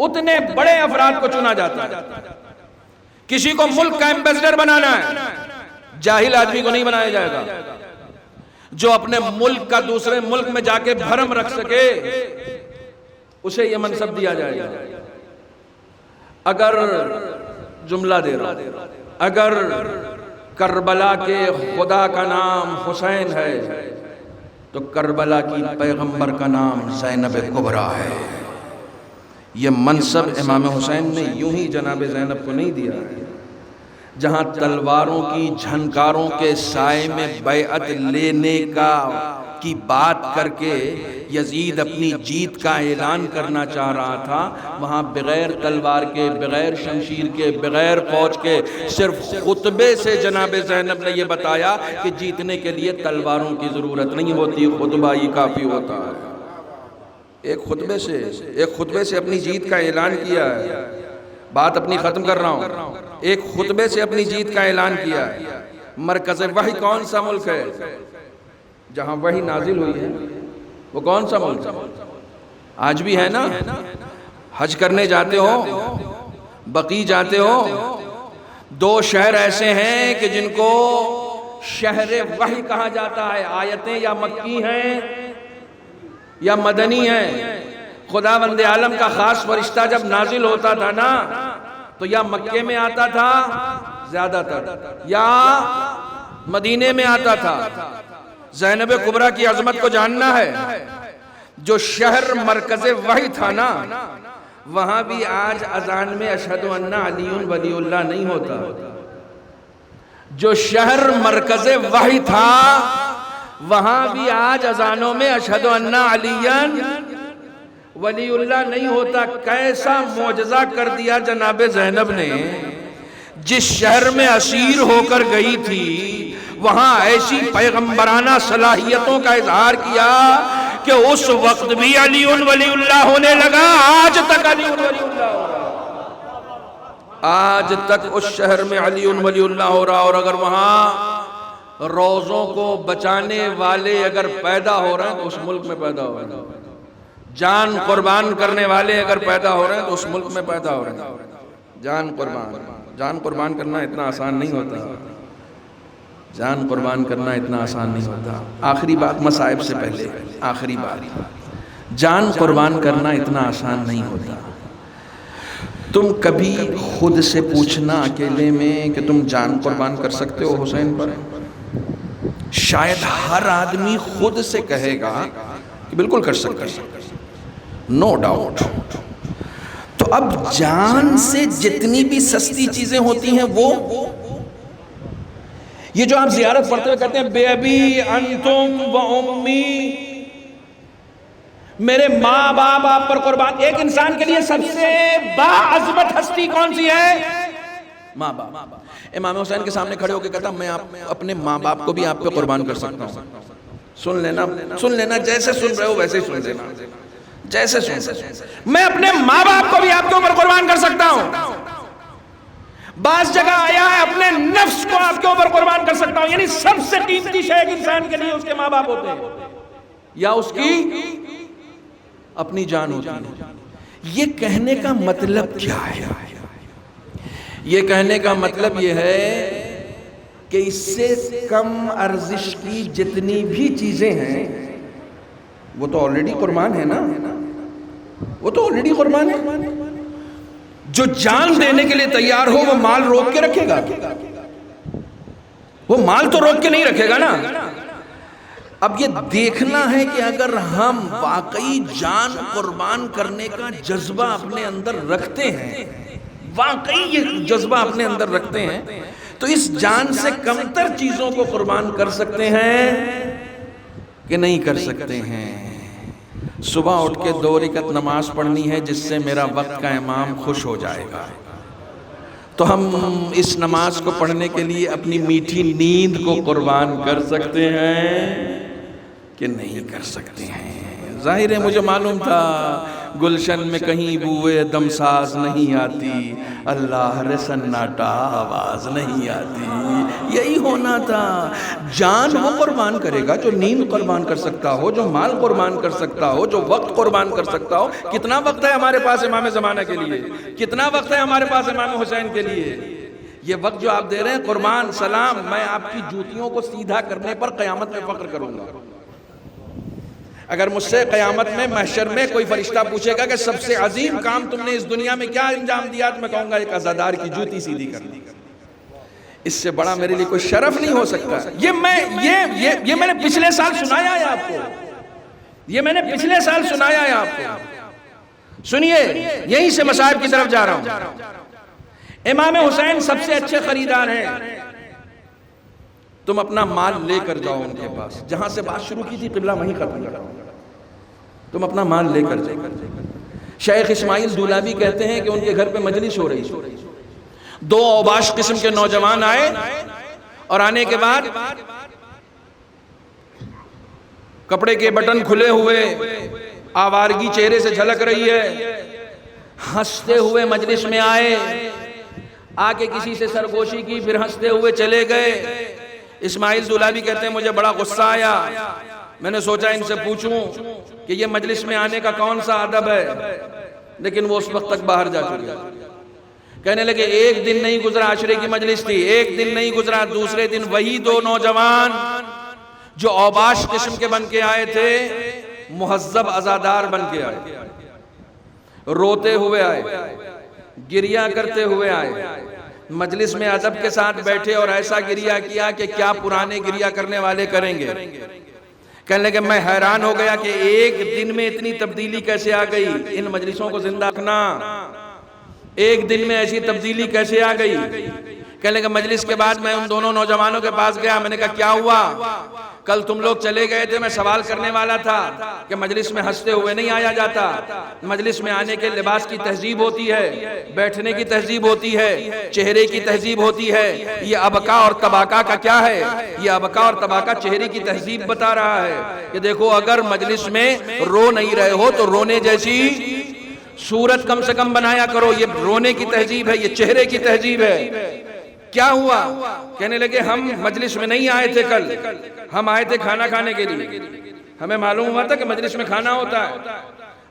اتنے بڑے افراد کو چنا جاتا ہے. کسی کو ملک کا ایمبیسڈر بنانا ہے، جاہل آدمی کو نہیں بنایا جائے گا. جو اپنے ملک کا دوسرے ملک میں جا کے بھرم رکھ سکے اسے یہ منصب دیا جائے گا. اگر جملہ دے رہا ہوں، اگر کربلا کے خدا کا نام حسین ہے تو کربلا کی پیغمبر کا نام زینب کبریٰ ہے. یہ منصب امام حسین نے یوں ہی جناب زینب کو نہیں دیا ہے. جہاں تلواروں کی جھنکاروں کے سائے میں بیعت لینے کا کی بات کر کے یزید اپنی جیت کا اعلان کرنا چاہ رہا تھا، وہاں بغیر تلوار کے، بغیر شمشیر کے، بغیر فوج کے، صرف خطبے سے جناب زینب نے یہ بتایا کہ جیتنے کے لیے تلواروں کی ضرورت نہیں ہوتی، خطبہ ہی کافی ہوتا ہے۔ ایک خطبے سے اپنی جیت کا اعلان کیا ہے۔ بات اپنی ختم کر رہا ہوں۔ ایک خطبے سے اپنی جیت کا اعلان کیا ہے۔ مرکز وحی کون سا ملک ہے جہاں وحی نازل ہوئی ہے؟ وہ کون سا ملک ہے؟ آج بھی ہے نا؟ حج کرنے جاتے ہو، بقی جاتے ہو، دو شہر ایسے ہیں کہ جن کو شہر وحی کہا جاتا ہے۔ آیتیں یا مکی ہیں یا مدنی ہیں۔ خداوند عالم کا خاص فرشتہ جب نازل ہوتا تھا نا تو یا مکے میں آتا تھا زیادہ تر، یا مدینے میں آتا تھا۔ زینب کبریٰ کی عظمت کو جاننا ہے، جو شہر مرکز وحی تھا نا، وہاں بھی آج اذان میں اشہد ان علی ولی اللہ نہیں ہوتا۔ جو شہر مرکز وحی تھا وہاں بھی آج اذانوں میں اشہد ان علی ولی اللہ نہیں ہوتا۔ کیسا معجزہ کر دیا جناب زینب نے، جس شہر میں اسیر ہو کر گئی تھی وہاں ایسی پیغمبرانہ صلاحیتوں کا اظہار کیا کہ اس وقت بھی علی ولی اللہ ہونے لگا۔ آج تک علی ولی اللہ ہو رہا، آج تک اس شہر میں علی ولی اللہ ہو رہا۔ اور اگر وہاں روزوں کو بچانے والے اگر پیدا ہو رہے ہیں تو اس ملک میں پیدا ہو رہے ہیں، جان قربان کرنے والے اگر پیدا ہو رہے ہیں تو اس ملک میں پیدا ہو رہے ہیں۔ جان قربان کرنا اتنا آسان نہیں ہوتا، جان قربان کرنا اتنا آسان نہیں ہوتا۔ آخری بات مصائب سے پہلے، آخری بات، جان قربان کرنا اتنا آسان نہیں ہوتا۔ تم کبھی خود سے پوچھنا اکیلے میں کہ تم جان قربان کر سکتے ہو حسین پر؟ شاید ہر آدمی خود سے کہے گا کہ بالکل کر سکتا ہے، نو ڈاؤٹ۔ تو اب جان سے جتنی بھی سستی چیزیں ہوتی ہیں وہ یہ جو آپ زیارت پڑھتے ہوئے کہتے ہیں بے ابی انتم و امی، میرے ماں باپ آپ پر قربان۔ ایک انسان کے لیے سب سے باعظمت ہستی کون سی ہے؟ ماں باپ۔ امام حسین کے سامنے کھڑے ہو کے کہتا میں اپنے ماں باپ کو بھی آپ پہ قربان کر سکتا ہوں۔ سن لینا، جیسے سن رہے ہو ویسے ہی سن لینا، جیسے سن۔ میں اپنے ماں باپ کو بھی آپ کے اوپر قربان کر سکتا ہوں۔ بعض جگہ آیا ہے اپنے نفس کو آپ کے اوپر قربان کر سکتا ہوں، یعنی سب سے قیمتی شے ایک انسان کے لیے اس کے ماں باپ ہوتے ہیں یا اس کی اپنی جان ہوتی ہے۔ یہ کہنے کا مطلب کیا ہے؟ یہ کہنے کا مطلب یہ ہے کہ اس سے کم ارزش کی جتنی بھی چیزیں ہیں وہ تو آلریڈی قربان ہے نا، وہ تو آلریڈی قربان ہے۔ جو جان دینے کے لیے تیار ہو وہ مال روک کے رکھے گا؟ وہ مال تو روک کے نہیں رکھے گا نا۔ اب یہ دیکھنا ہے کہ اگر ہم واقعی جان قربان کرنے کا جذبہ اپنے اندر رکھتے ہیں، واقعی یہ جذبہ اپنے اندر رکھتے ہیں، تو اس جان سے کم تر چیزوں کو قربان کر سکتے ہیں کہ نہیں کر سکتے ہیں۔ صبح اٹھ کے 2 رکعت نماز پڑھنی ہے جس سے میرا وقت کا امام خوش ہو جائے گا، تو ہم اس نماز کو پڑھنے کے لیے اپنی میٹھی نیند کو قربان کر سکتے ہیں کہ نہیں کر سکتے ہیں؟ ظاہر ہے مجھے معلوم تھا گلشن میں کہیں بوئے دمساز نہیں آتی، اللہ رے سناٹا آواز نہیں آتی، یہی ہونا تھا۔ جان وہ قربان کرے گا جو نیند قربان کر سکتا ہو، جو مال قربان کر سکتا ہو، جو وقت قربان کر سکتا ہو۔ کتنا وقت ہے ہمارے پاس امام زمانہ کے لیے؟ کتنا وقت ہے ہمارے پاس امام حسین کے لیے؟ یہ وقت جو آپ دے رہے ہیں، قربان سلام، میں آپ کی جوتیوں کو سیدھا کرنے پر قیامت میں فخر کروں گا۔ اگر مجھ سے قیامت میں محشر میں کوئی فرشتہ پوچھے گا کہ سب سے عظیم کام تم نے اس دنیا میں کیا انجام دیا، تو میں کہوں گا ایک عزادار کی جوتی سیدھی کر دی۔ اس سے بڑا میرے لیے کوئی شرف نہیں ہو سکتا۔ یہ میں نے پچھلے سال سنایا ہے آپ کو، یہ میں نے پچھلے سال سنایا ہے آپ کو۔ سنیے، یہیں سے مصائب کی طرف جا رہا ہوں۔ امام حسین سب سے اچھے خریدار ہیں، تم اپنا مال لے کر جاؤ ان کے پاس، جہاں سے بات شروع کی تھی قبلہ وہیں ختم کرو، تم اپنا مال لے کر جاؤ۔ شیخ اسماعیل دولابی کہتے ہیں کہ ان کے گھر پہ مجلس ہو رہی، دو اوباش قسم کے نوجوان آئے، اور آنے کے بعد کپڑے کے بٹن کھلے ہوئے، آوارگی چہرے سے جھلک رہی ہے، ہنستے ہوئے مجلس میں آئے، آ کے کسی سے سرگوشی کی، پھر ہنستے ہوئے چلے گئے۔ اسماعیل دولابی کہتے ہیں مجھے بڑا غصہ آیا، میں نے سوچا ان سے پوچھوں کہ یہ مجلس میں آنے کا کون سا ادب ہے، لیکن وہ اس وقت تک باہر جا چکے۔ کہنے لگے ایک دن نہیں گزرا، عشرے کی مجلس تھی، ایک دن نہیں گزرا، دوسرے دن وہی دو نوجوان جو اوباش قسم کے بن کے آئے تھے، مہذب عزادار بن کے آئے، روتے ہوئے آئے، گریہ کرتے ہوئے آئے، مجلس میں ادب کے ساتھ بیٹھے اور ایسا گریہ کیا کہ کیا پرانے گریہ کرنے والے کریں گے۔ کہنے لگے میں حیران ہو گیا کہ ایک دن میں اتنی تبدیلی کیسے آ گئی، ان مجلسوں کو زندہ رکھنا، ایک دن میں ایسی تبدیلی کیسے آ گئی۔ کہنے لگے مجلس کے بعد میں ان دونوں نوجوانوں کے پاس گیا، میں نے کہا کیا ہوا، کل تم لوگ چلے گئے تھے، میں سوال کرنے والا تھا کہ مجلس میں ہنستے ہوئے نہیں آیا جاتا، مجلس میں آنے کے لباس کی تہذیب ہوتی ہے، بیٹھنے کی تہذیب ہوتی ہے، چہرے کی تہذیب ہوتی ہے، یہ ابقا اور طباقہ کا کیا ہے، یہ ابقا اور طباقہ چہرے کی تہذیب بتا رہا ہے کہ دیکھو اگر مجلس میں رو نہیں رہے ہو تو رونے جیسی صورت کم سے کم بنایا کرو، یہ رونے کی تہذیب ہے، یہ چہرے کی تہذیب ہے۔ کیا ہوا؟ کہنے لگے ہم مجلس میں نہیں آئے تھے کل، ہم آئے تھے کھانا کھانے کے لیے، ہمیں معلوم ہوا تھا کہ مجلس میں کھانا ہوتا ہے،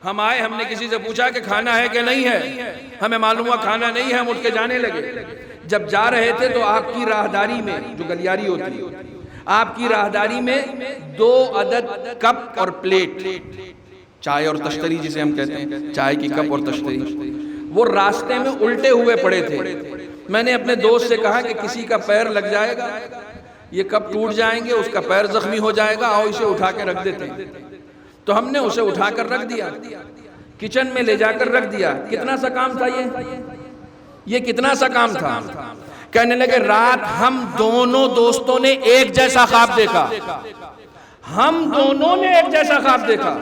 ہم آئے، ہم نے کسی سے پوچھا کہ کھانا ہے کہ نہیں ہے، ہمیں معلوم ہوا کھانا نہیں ہے، ہم اٹھ کے جانے لگے۔ جب جا رہے تھے تو آپ کی راہداری میں، جو گلیاری ہوتی ہے، آپ کی راہداری میں 2 عدد کپ اور پلیٹ، چائے اور تشتری جسے ہم کہتے ہیں، چائے کی کپ اور تشتری، وہ راستے میں الٹے ہوئے پڑے تھے۔ میں نے اپنے دوست سے کہا کہ کسی کا پیر لگ جائے گا، یہ کپ ٹوٹ جائیں گے، اس کا پیر زخمی ہو جائے گا، آؤ اسے اٹھا کے رکھ دیتے ہیں۔ تو ہم نے اسے اٹھا کر رکھ دیا، کچن میں لے جا کر رکھ دیا۔ کتنا سا کام تھا یہ کتنا سا کام تھا؟ کہنے لگے رات ہم دونوں دوستوں نے ایک جیسا خواب دیکھا، ہم دونوں نے ایک جیسا خواب دیکھا،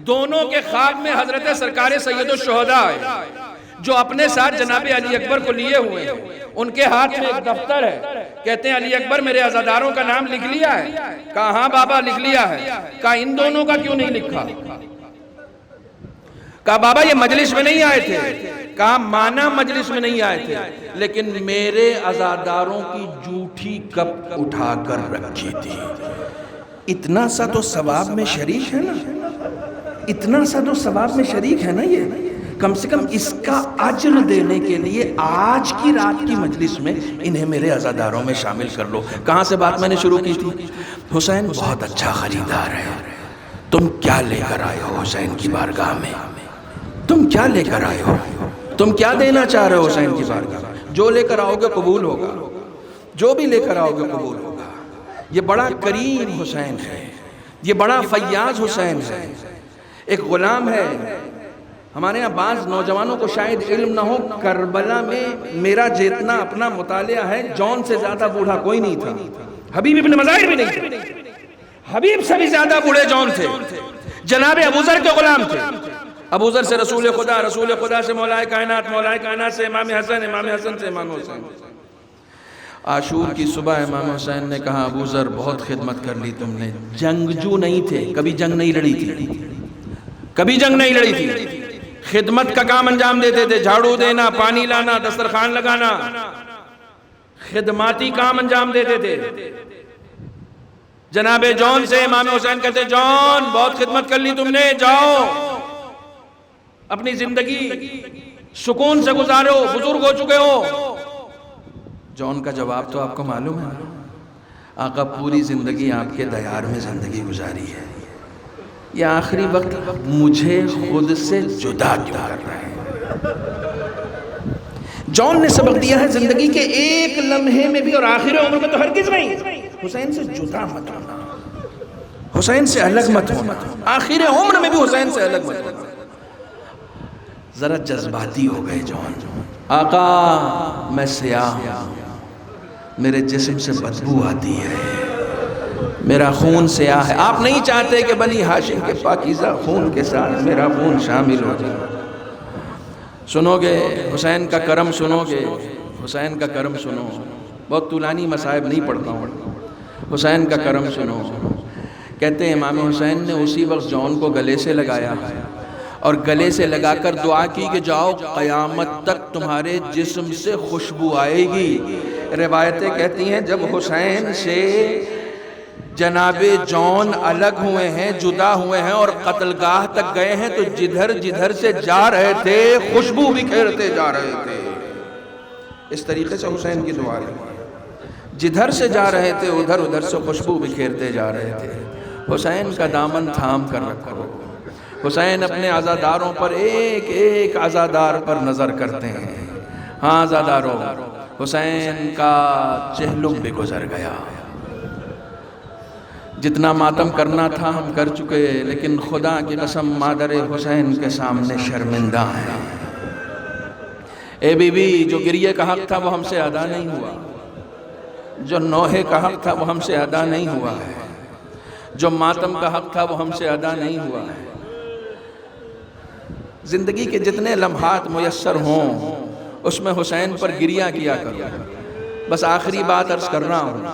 دونوں کے خواب میں حضرت سرکار سید الشہداء آئے جو اپنے ساتھ جناب علی اکبر کو لیے ہوئے ہیں، ان کے ہاتھ میں ایک دفتر ہے، کہتے ہیں علی اکبر میرے عزاداروں کا نام لکھ لیا ہے؟ کہا ہاں بابا لکھ لیا ہے۔ کہا ان دونوں کا کیوں نہیں لکھا؟ کہا بابا یہ مجلس میں نہیں آئے تھے۔ کہا مانا مجلس میں نہیں آئے تھے، لیکن میرے عزاداروں کی جھوٹی کپ اٹھا کر رکھی تھی۔ اتنا سا تو ثواب میں شریک ہے نا، اتنا سا تو ثواب میں شریک ہے نا، یہ کم سے کم اس کا اجر دینے کے لیے آج کی رات کی مجلس میں انہیں میرے عزاداروں میں شامل کر لو۔ کہاں سے بات میں نے شروع کی تھی؟ حسین بہت اچھا خریدار ہے، تم کیا لے کر آئے ہو حسین کی بارگاہ میں؟ تم کیا لے کر آئے ہو؟ تم کیا دینا چاہ رہے ہو حسین کی بارگاہ میں؟ جو لے کر آؤ گے قبول ہوگا، جو بھی لے کر آؤ گے قبول ہوگا۔ یہ بڑا کریم حسین ہے، یہ بڑا فیاض حسین ہے، ایک غلام ہے۔ ہمارے یہاں بعض نوجوانوں کو شاید علم نہ ہو، کربلا میں میرا جتنا اپنا مطالعہ ہے جون سے زیادہ بوڑھا کوئی نہیں تھا، حبیب ابن مظاہر بھی نہیں تھے، حبیب سے بھی زیادہ بوڑھے جون تھے، جناب ابوذر کے غلام تھے۔ ابوذر سے رسول خدا، رسول خدا سے مولائے کائنات، مولائے کائنات سے امام حسن، امام حسن سے امام حسین۔ عاشور کی صبح امام حسین نے کہا ابوذر بہت خدمت کر لی تم نے، جنگجو نہیں تھے، کبھی جنگ نہیں لڑی تھی، کبھی جنگ نہیں لڑی تھی، خدمت کا کام انجام دیتے تھے، جھاڑو دینا، پانی لانا، دسترخوان لگانا، خدماتی کام انجام دیتے تھے۔ جناب جون سے امام حسین کہتے جون بہت خدمت کر لی تم نے، جاؤ اپنی زندگی سکون سے گزارو، بزرگ ہو چکے ہو۔ جون کا جواب تو آپ کو معلوم ہے، آقا پوری زندگی آپ کے دیار میں زندگی گزاری ہے، یہ آخری وقت مجھے خود سے جدا کیوں کر رہے ہیں؟ جون نے سبق دیا ہے زندگی کے ایک لمحے میں بھی اور آخر عمر میں تو ہرگز نہیں، حسین سے جدا مت ہونا، حسین سے الگ مت ہونا، آخر عمر میں بھی حسین سے الگ مت ہونا۔ ذرا جذباتی ہو گئے جون، آقا میں سیاہ ہوں، میرے جسم سے بدبو آتی ہے، میرا خون سیاہ ہے۔ آپ نہیں چاہتے کہ بنی ہاشم کے پاکیزہ خون کے ساتھ میرا خون شامل ہو جائے۔ سنو گے حسین کا کرم، سنو گے حسین کا کرم سنو، بہت طولانی مصائب نہیں پڑھتا ہوں، حسین کا کرم سنو۔ کہتے ہیں امام حسین نے اسی وقت جون کو گلے سے لگایا اور گلے سے لگا کر دعا کی کہ جاؤ قیامت تک تمہارے جسم سے خوشبو آئے گی۔ روایتیں کہتی ہیں جب حسین سے جناب جون الگ ہوئے ہیں، جدا ہوئے ہیں اور قتل گاہ تک گئے ہیں تو جدھر جدھر سے جا رہے تھے خوشبو بکھیرتے جا رہے تھے۔ اس طریقے سے حسین کی دعا ہے، جدھر سے جا رہے تھے ادھر ادھر سے خوشبو بکھیرتے جا رہے تھے۔ حسین کا دامن تھام کر رکھو۔ حسین اپنے عزاداروں پر ایک ایک عزادار پر نظر کرتے ہیں۔ ہاں عزاداروں، حسین کا چہلم بھی گزر گیا، جتنا ماتم کرنا تھا ہم کر چکے، لیکن خدا کی قسم مادر حسین کے سامنے شرمندہ ہیں۔ اے بی بی، جو گریے کا حق تھا وہ ہم سے ادا نہیں ہوا، جو نوحے کا حق تھا وہ ہم سے ادا نہیں ہوا ہے، جو ماتم کا حق تھا وہ ہم سے ادا نہیں ہوا ہے۔ زندگی کے جتنے لمحات میسر ہوں اس میں حسین پر گریہ کیا کرو۔ بس آخری بات عرض کر رہا ہوں،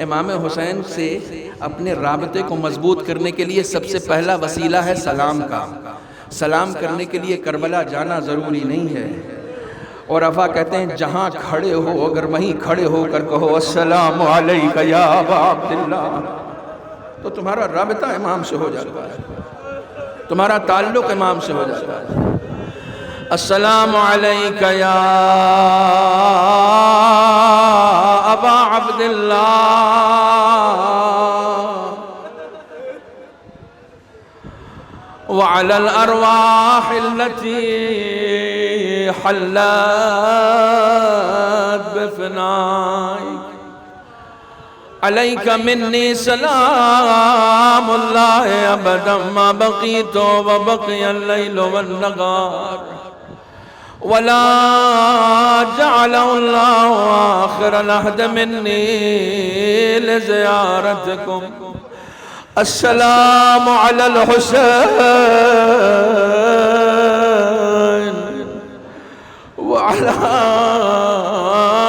امام حسین سے اپنے رابطے کو مضبوط کرنے کے لیے سب سے پہلا وسیلہ ہے سلام کا۔ سلام کرنے کے لیے کربلا جانا ضروری نہیں ہے، اور افا کہتے ہیں جہاں کھڑے ہو اگر وہیں کھڑے ہو کر کہو السلام علیکہ یا ابا عبداللہ، تو تمہارا رابطہ امام سے ہو جاتا ہے، تمہارا تعلق امام سے ہو جاتا ہے۔ السلام علیکہ یا ابا عبداللہ وعلى الأرواح التي حلت بفنائك عليك مني سلام الله أبدا ما بقيت وبقي الليل والنهار ولا جعل الله آخر العهد مني لزيارتكم السلام على الحسين وعلى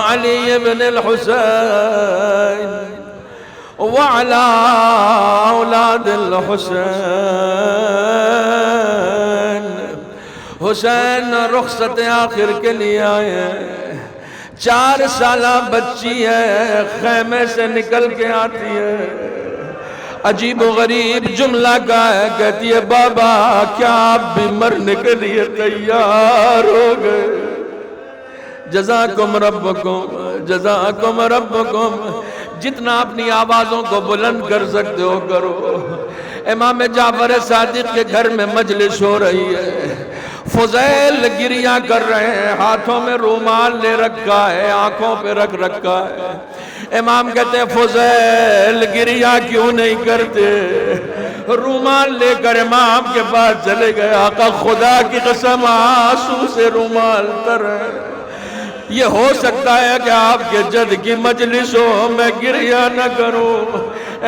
علي بن الحسين وعلى أولاد الحسين۔ حسین رخصت آخر کے لیے آئے، 4 سالہ بچی ہے، خیمے سے نکل کے آتی ہے، عجیب و غریب جملہ کا ہے، کہتی ہے بابا کیا آپ بھی مرنے کے لیے تیار ہو گئے؟ جزاکم ربکم جزاکم ربکم، جتنا اپنی آوازوں کو بلند کر سکتے ہو کرو۔ امام جعفر صادق کے گھر میں مجلس ہو رہی ہے، فضیل گریہ کر رہے ہیں، ہاتھوں میں رومال لے رکھا ہے، آنکھوں پہ رکھ رکھا ہے۔ امام کہتے ہیں فضیل گریہ کیوں نہیں کرتے؟ رومال لے کر امام کے پاس چلے گئے، آقا خدا کی قسم آنسو سے رومال تر ہے، یہ ہو سکتا ہے کہ آپ کے جد کی مجلس ہو میں گریہ نہ کروں۔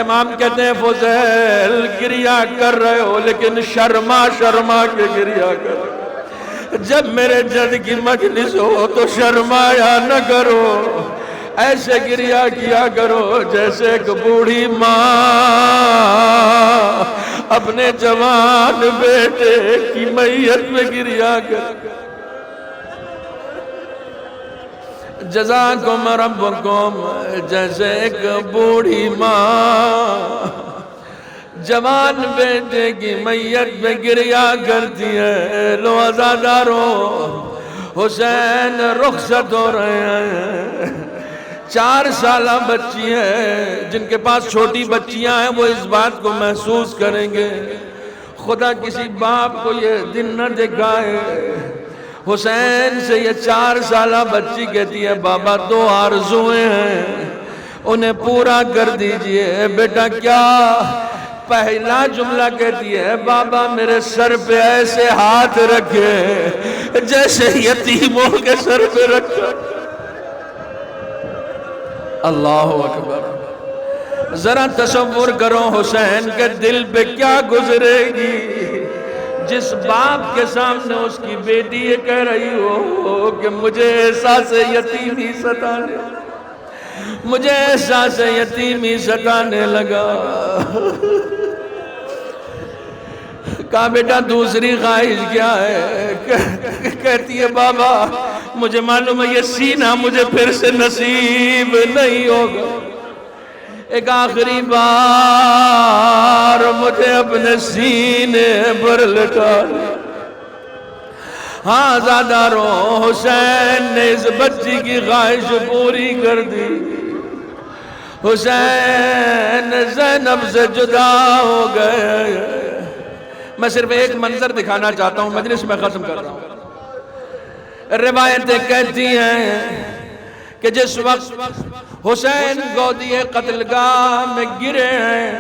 امام کہتے ہیں فضیل گریہ کر رہے ہو لیکن شرما شرما کے گریہ کرو، جب میرے جد کی مجلس ہو تو شرمایا نہ کرو، ایسے گریہ کیا کرو جیسے ایک بوڑھی ماں اپنے جوان بیٹے کی میت میں گریہ کر۔ جزاکم ربکم، جیسے ایک بوڑھی ماں جوان بیٹے کی میت میں گریہ کرتی ہے۔ لو عزاداروں، حسین رخصت ہو رہے ہیں، 4 سالہ بچی ہے، جن کے پاس چھوٹی بچیاں ہیں وہ اس بات کو محسوس کریں گے، خدا کسی باپ کو یہ دن نہ دکھائے۔ حسین سے یہ 4 سالہ بچی کہتی ہے بابا 2 آرزویں ہیں، انہیں پورا کر دیجئے۔ بیٹا کیا؟ پہلا جملہ کہتی ہے بابا میرے سر پہ ایسے ہاتھ رکھے جیسے یتیموں کے سر پہ رکھا۔ اللہ اکبر. ذرا تصور کرو حسین کے دل پہ کیا گزرے گی جس باپ کے سامنے اس کی بیٹی یہ کہہ رہی ہو کہ مجھے احساس یتیمی ستانے مجھے احساس یتیمی ستانے لگا. کہا بیٹا دوسری خواہش کیا ہے؟ کہتی ہے بابا مجھے معلوم ہے یہ سینہ مجھے پھر سے نصیب نہیں ہوگا، ایک آخری بار مجھے اپنے سینے پر لٹا لے. ہاں زیادہ رو. حسین نے اس بچی کی خواہش پوری کر دی. حسین زینب سے جدا ہو گئے. میں صرف ایک منظر دکھانا چاہتا ہوں، مجلس میں ختم کر رہا ہوں. روایتیں کہتی ہیں کہ جس وقت حسین گودی قتل گاہ میں گرے ہیں،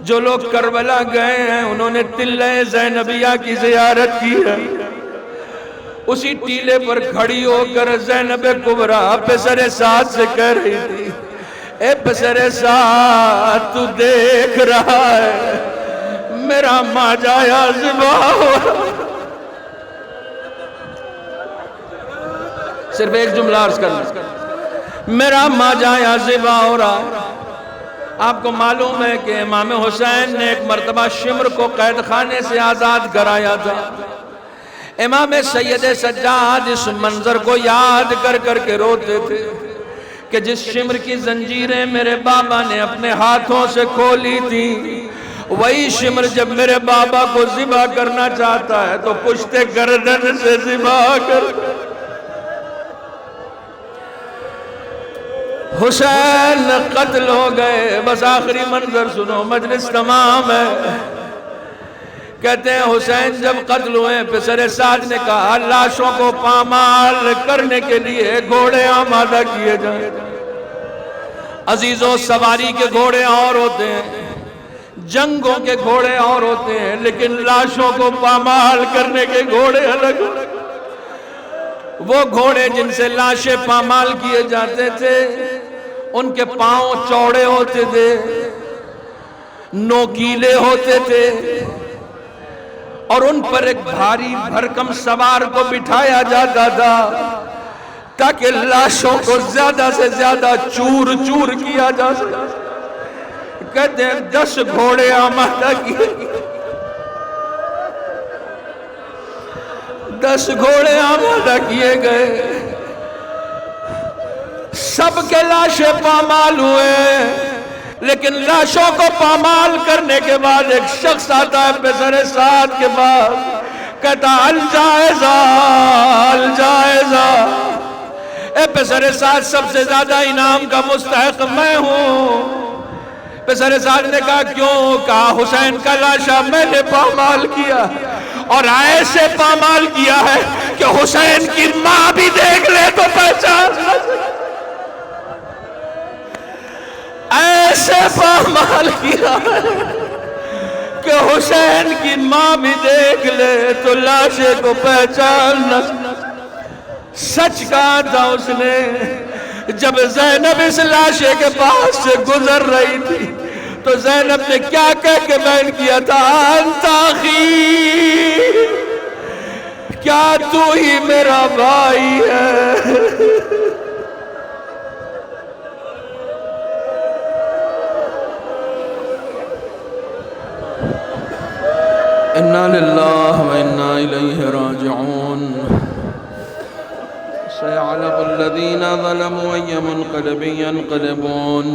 جو لوگ کربلا گئے ہیں انہوں نے تلہ زینبیہ کی زیارت کی ہے. اسی ٹیلے پر کھڑی ہو کر زینب کبریٰ پسر سعد سے کہہ رہی تھی، اے پسر سعد تو دیکھ رہا ہے میرا ماجایا ذبح ہو رہا. صرف ایک جملہ عرض کرنا، میرا ماجایا ذبح ہو رہا. آپ کو معلوم ہے کہ امام حسین نے ایک مرتبہ شمر کو قید خانے سے آزاد کرایا تھا. امام سید سجاد اس منظر کو یاد کر کر کے روتے تھے کہ جس شمر کی زنجیریں میرے بابا نے اپنے ہاتھوں سے کھولی تھی، وہی شمر جب میرے بابا کو ذبح کرنا چاہتا ہے تو پشت گردن سے ذبح کر. حسین قتل ہو گئے. بس آخری منظر سنو، مجلس تمام ہے. کہتے ہیں حسین جب قتل ہوئے پسر سعد نے کہا لاشوں کو پامال کرنے کے لیے گھوڑے آمادہ کیے جائیں. عزیزوں سواری کے گھوڑے اور ہوتے ہیں، جنگوں کے گھوڑے اور ہوتے ہیں، لیکن لاشوں کو پامال کرنے کے گھوڑے الگ. وہ گھوڑے جن سے لاشیں پامال کیے جاتے تھے ان کے پاؤں چوڑے ہوتے تھے، نوکیلے ہوتے تھے، اور ان پر ایک بھاری بھرکم سوار کو بٹھایا جاتا تھا تاکہ لاشوں کو زیادہ سے زیادہ چور چور کیا جا سکے. کہتے ہیں 10 گھوڑے آمادہ کیے، 10 گھوڑے آمادہ کیے گئے. سب کے لاشیں پامال ہوئے، لیکن لاشوں کو پامال کرنے کے بعد ایک شخص آتا ہے پسر سعد کے پاس، کہتا الجائزہ الجائزہ. اے پسر سعد سب سے زیادہ انعام کا مستحق میں ہوں. پسر سعد نے کہا کیوں؟ کہا حسین کا لاشا میں نے پامال کیا، اور ایسے پامال کیا ہے کہ حسین کی ماں بھی دیکھ لے تو پہچان. ایسے پامال کیا ہے کہ حسین کی ماں بھی دیکھ لے تو لاشے کو پہچان نہ. سچ کہا تھا اس نے. جب زینب اس لاشے کے پاس سے گزر رہی تھی تو زینب نے کیا کہہ کے بیان کیا تھا؟ انت اخی، کیا تو ہی میرا بھائی ہے؟ انا للہ و انا الیہ راجعون. سيعلم الذين ظلموا أي منقلب ينقلبون.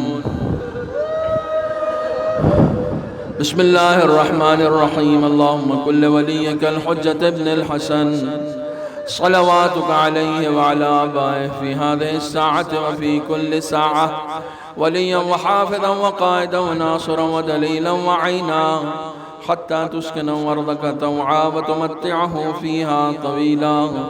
بسم الله الرحمن الرحيم. اللهم كن لوليك الحجة ابن الحسن صلواتك عليه وعلى آبائه في هذه الساعة وفي كل ساعة وليا وحافظا وقائدا وناصرا ودليلا وعينا حتى تسكن أرضك طوعا وتمتعه فيها طويلا.